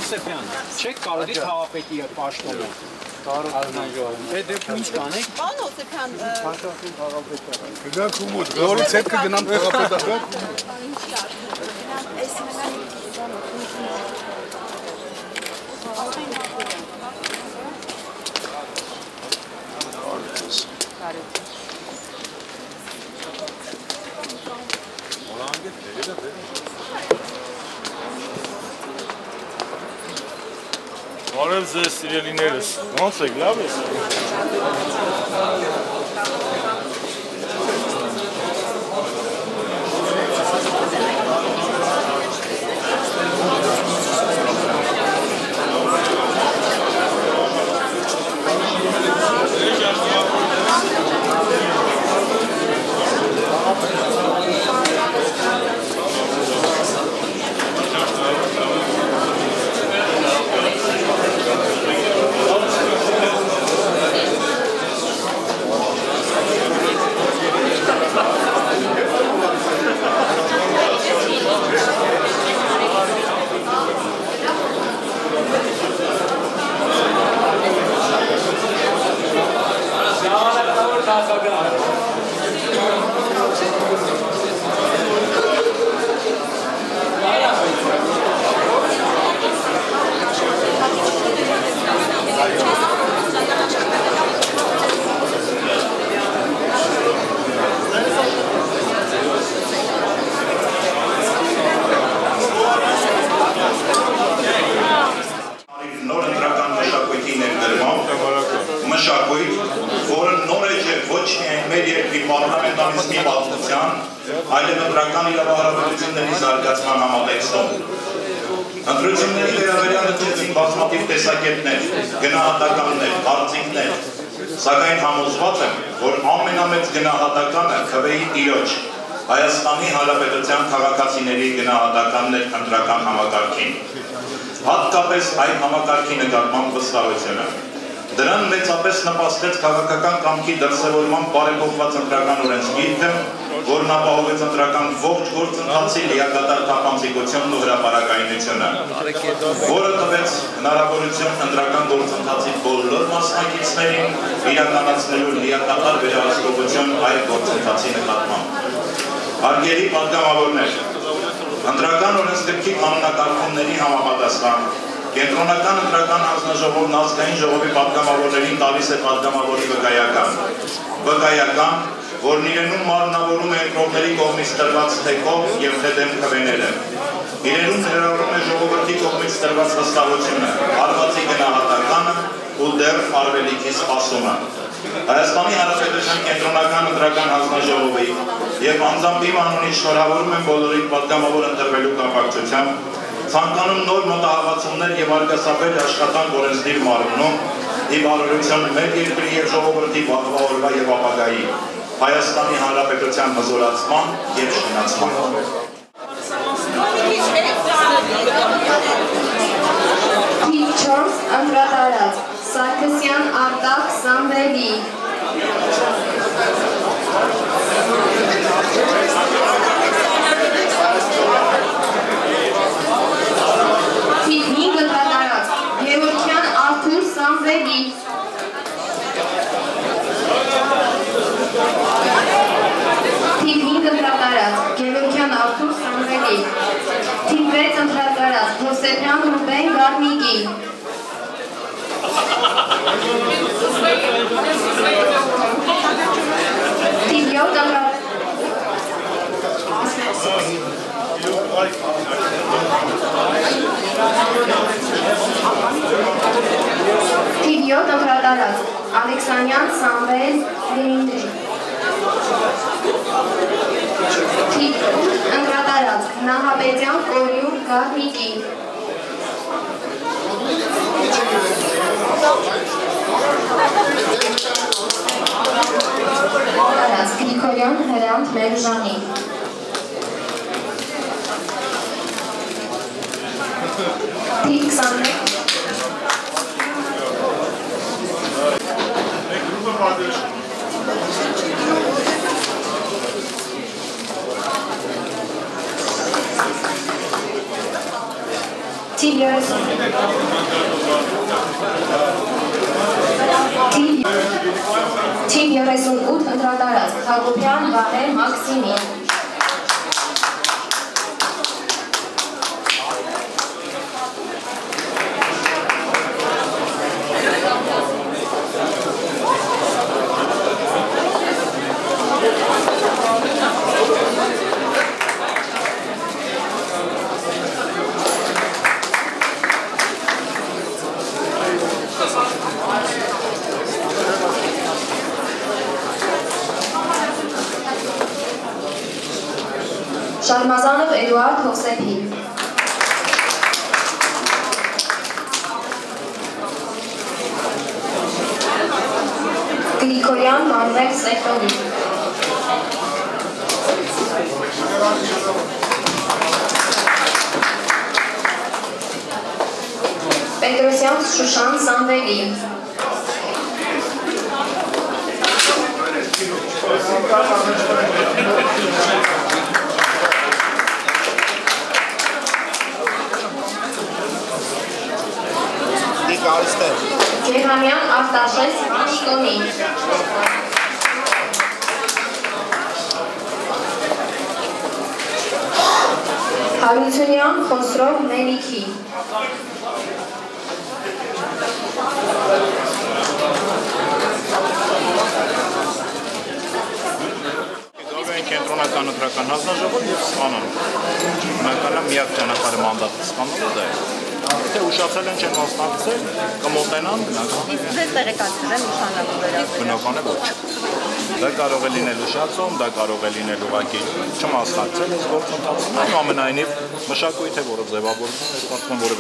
Հովսեփյան, չեք կարելի թաղապետի պաշտոնը։ Այդ դեպքում ինչ կանեք։ Պարոն Հովսեփյան, գնանք ումուտ, որից հետ կգնամ թաղապետական։ ինչի Բարև ձեզ սիրելիներս, ոնց եք, լավ ես։ Մշակույթ, որը նոր է ոչ միայն մեր երկրի պարլամենտարիզմի պատմության, այլև ընտրական իրավահարաբերությունների զարգացման համատեքստում։ Ընտրությունների վերաբերյալ ընդգծին բազմաթիվ տեսակետներ, գնահատականներ, կարծիքներ, սակայն համոզված եմ, որ ամենամեծ գնահատականը քվեի տիրոջ, Հայաստանի Հանրապետության քաղաքացիների գնահատականն էր ընտրական համակարգին։ Հատկապես այդ համակարգի նկատմամբ վստահությունը։ Դրան մեծապես նպաստեց քաղաքական կամքի դրսևորման բարեփոխված ընտրական օրենսգիրքը, որն ապահովեց ընտրական ողջ գործընթացի լիակատար թափանցիկությունն ու հրապարակայնությունը, որը տվեց հնարավորություն ընտրական գործընթացի բոլոր մասնակիցներին իրականացնելու լիակատար վերահսկողություն այդ գործընթացի նկատմամբ։ Հարգելի պատգամավորներ, ընտրական օրենսգրքի կանոնակարգումների համապատասխան Կենտրոնական ընտրական հանձնաժողովն ազգային ժողովի պատգամավորներին տալիս է պատգամավորի վկայական, որն իրենում մարմնավորում է ընտրողների կողմից տրված թե կողմ և թե դեմ քվեները։ Իրենում ներառում է ժողովրդի կողմից տրված վստահությունը, հարվածի գնահատականը ու դեռ արվելիքի սպասումը։ Հայաստանի Հանրապետության Կենտրոնական ընտրական հանձնաժողովի և անձամբ իմ անունից շնորհավորում եմ բոլորին պատգամավոր ընտրվելու կապակցությամբ ցանկանում նոր մտահղացումներ և արգասաբեր աշխատանք օրենսդիր մարմնում, ի բարօրություն մեր երկրի և ժողովրդի վաղվա օրվա և ապագայի, Հայաստանի Հանրապետության հզորացման և շնացման։ Թիվ 4 անդրադառած Սարգսյան Արտակ Սամվելի Թիվ 5 անդրադառած Գևորգյան Արթուր Սամվելի Թիվ 5 անդրադառած Գևորգյան Արթուր Սամվելի Թիվ 6 անդրադառած Հովսեփյան Ռուբեն Գարնիկի Թիվ 7 անդրադառած Թիվ 7 անդրադառած Ալեքսանյան Սամվել Լեյնի Թիվ 8 անդրադառած Նահապետյան Կորյուր Գարնիկի Գրիգորյան Հրանտ Մերժանի Թիվ 21 Թիվ 30 Թիվ 38 ընտրատարածք Հակոբյան Վահե Մաքսիմին Շարմազանով Էդուարդ Հովսեփին Գրիգորյան Մանվել Սեֆոնի Պետրոսյան Շուշան Սամվելի Ջեհանյան Արտաշես Աշտոնի Հարությունյան Խոսրով Մելիքի Կենտրոնական ընտրական հանձնաժողով և սպանան։ Բնականաբար միակ ճանապարհը մանդատը սպանալու դա է։ Եթե ուշացել են չեն մասնակցել, կմոտենան բնականաբար։ Իսկ ձեզ տեղեկացրել նշանակում վերաբերյալ։ Բնական է ոչ։ Դա կարող է լինել ուշացում, դա կարող է լինել ուղղակի չմասնակցել այս գործընթացին, այնուամենայնիվ մշակույթ է, որը ձևավորվում է, կարծում եմ, որը